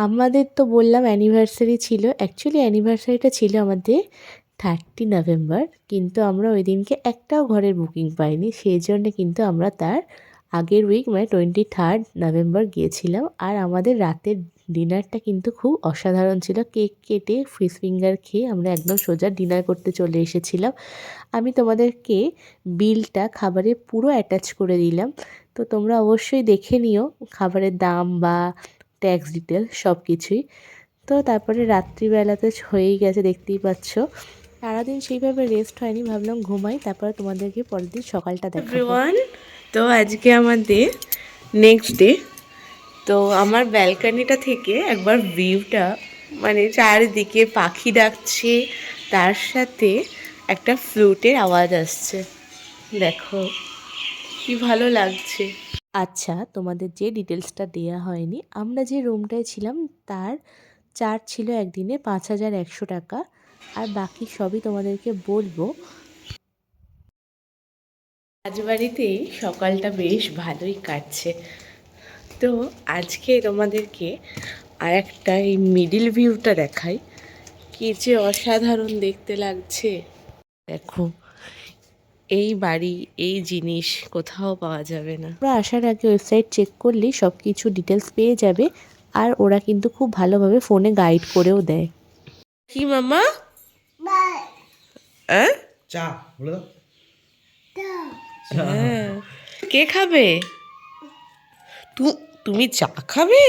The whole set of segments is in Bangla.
আমাদের তো বললাম অ্যানিভার্সারি ছিল, অ্যাকচুয়ালি অ্যানিভার্সারিটা ছিল আমাদের 30 নভেম্বর, কিন্তু আমরা ওই দিনকে একটাও ঘরের বুকিং পাইনি, সেই জন্য কিন্তু আমরা তার আগের উইক মানে 23 নভেম্বর গিয়েছিলাম। আর আমাদের রাতের ডিনারটা কিন্তু খুব অসাধারণ ছিল। কেক কেটে ফিশ ফিঙ্গার খেয়ে আমরা একদম সোজা ডিনার করতে চলে এসেছিলাম। আমি তোমাদেরকে বিলটা খাবারে পুরো অ্যাটাচ করে দিলাম, তো তোমরা অবশ্যই দেখে নিও খাবারের দাম বা ট্যাক্স ডিটেল সব কিছুই। তো তারপরে রাত্রিবেলাতে হয়েই গেছে, দেখতেই পাচ্ছ। সারাদিন সেইভাবে রেস্ট হয়নি, ভাবলাম ঘুমাই, তারপরে তোমাদেরকে পরের দিন সকালটা দেখাবো। এভরিওয়ান, তো আজকে আমাদের নেক্সট ডে। তো আমার ব্যালকনিটা থেকে একবার ভিউটা, মানে চারিদিকে পাখি ডাকছে, তার সাথে একটা ফ্লুটের আওয়াজ আসছে, দেখো কি ভালো লাগছে। আচ্ছা, তোমাদের যে ডিটেলসটা দেওয়া হয়নি, আমরা যে রুমটায় ছিলাম তার চার্জ ছিল একদিনে 5100 টাকা, আর বাকি সবই তোমাদেরকে বলবো। রাজবাড়িতেই সকালটা বেশ ভালোই কাটছে। তো আজকে তোমাদেরকে আর একটা এই মিডিল ভিউটা দেখাই, কি যে অসাধারণ দেখতে লাগছে। দেখো, এই বাড়ি, এই জিনিস কোথাও পাওয়া যাবে না। তোমরা আসার আগে ওয়েবসাইট চেক করলেই সব কিছু ডিটেলস পেয়ে যাবে, আর ওরা কিন্তু খুব ভালোভাবে ফোনে গাইড করেও দেয়। কি মামা? চা বলে দাও। হ্যাঁ, কে খাবে? তুমি চা খাবে?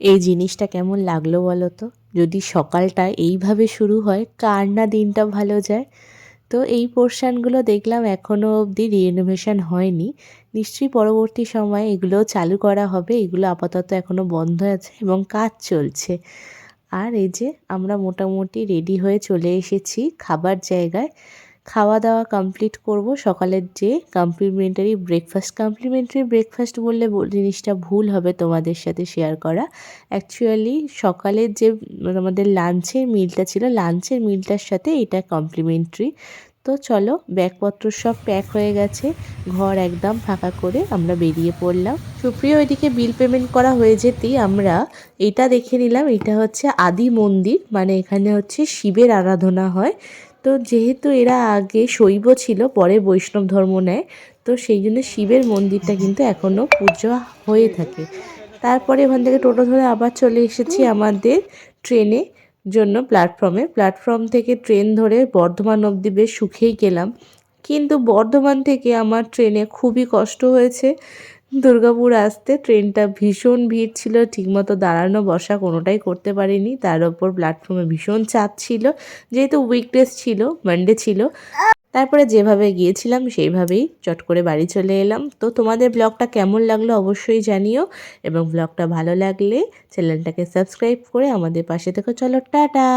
এই জিনিসটা কেমন লাগলো বলো তো? যদি সকালটা এইভাবে শুরু হয়, কার না দিনটা ভালো যায়। তো এই পোর্শনগুলো দেখলাম এখনও অবধি রিনোভেশন হয়নি, নিশ্চয়ই পরবর্তী সময়ে এগুলো চালু করা হবে। এগুলো আপাতত এখনও বন্ধ আছে এবং কাজ চলছে। আর এই যে আমরা মোটামুটি রেডি হয়ে চলে এসেছি খাবার জায়গায়। খাওয়া দাওয়া কমপ্লিট করব। সকালের যে কমপ্লিমেন্টারি ব্রেকফাস্ট বললে জিনিসটা ভুল হবে তোমাদের সাথে শেয়ার করা। অ্যাকচুয়ালি সকালের যে আমাদের লাঞ্চের মিলটা ছিল, লাঞ্চের মিলটার সাথে এটা কমপ্লিমেন্টারি। তো চলো, ব্যাগপত্র সব প্যাক হয়ে গেছে, ঘর একদম ফাঁকা করে আমরা বেরিয়ে পড়লাম। সুপ্রিয় ওইদিকে বিল পেমেন্ট করা হয়ে যেতেই আমরা এটা দেখে নিলাম। এটা হচ্ছে আদি মন্দির, মানে এখানে হচ্ছে শিবের আরাধনা হয়। তো যেহেতু এরা আগে শৈব ছিল, পরে বৈষ্ণব ধর্ম নেয়, তো সেই জন্য শিবের মন্দিরটা কিন্তু এখনও পুজো হয়ে থাকে। তারপরে ওখান থেকে টোটো ধরে আবার চলে এসেছি আমাদের ট্রেনে জন্য প্ল্যাটফর্ম থেকে ট্রেন ধরে বর্ধমান অবধি বেশ সুখেই গেলাম। কিন্তু বর্ধমান থেকে আমার ট্রেনে খুবই কষ্ট হয়েছে দুর্গাপুর আসতে। ট্রেনটা ভীষণ ভিড় ছিল, ঠিকমতো দাঁড়ানো বসা কোনোটাই করতে পারিনি। তার ওপর প্ল্যাটফর্মে ভীষণ চাপ ছিল, যেহেতু উইকডেজ ছিল, মানডে ছিল। তারপরে যেভাবে গিয়েছিলাম সেইভাবেই চট করে বাড়ি চলে এলাম। তো তোমাদের ব্লগটা কেমন লাগলো অবশ্যই জানিও, এবং ব্লগটা ভালো লাগলে চ্যানেলটাকে সাবস্ক্রাইব করে আমাদের পাশে থেকো। চলো, টাটা।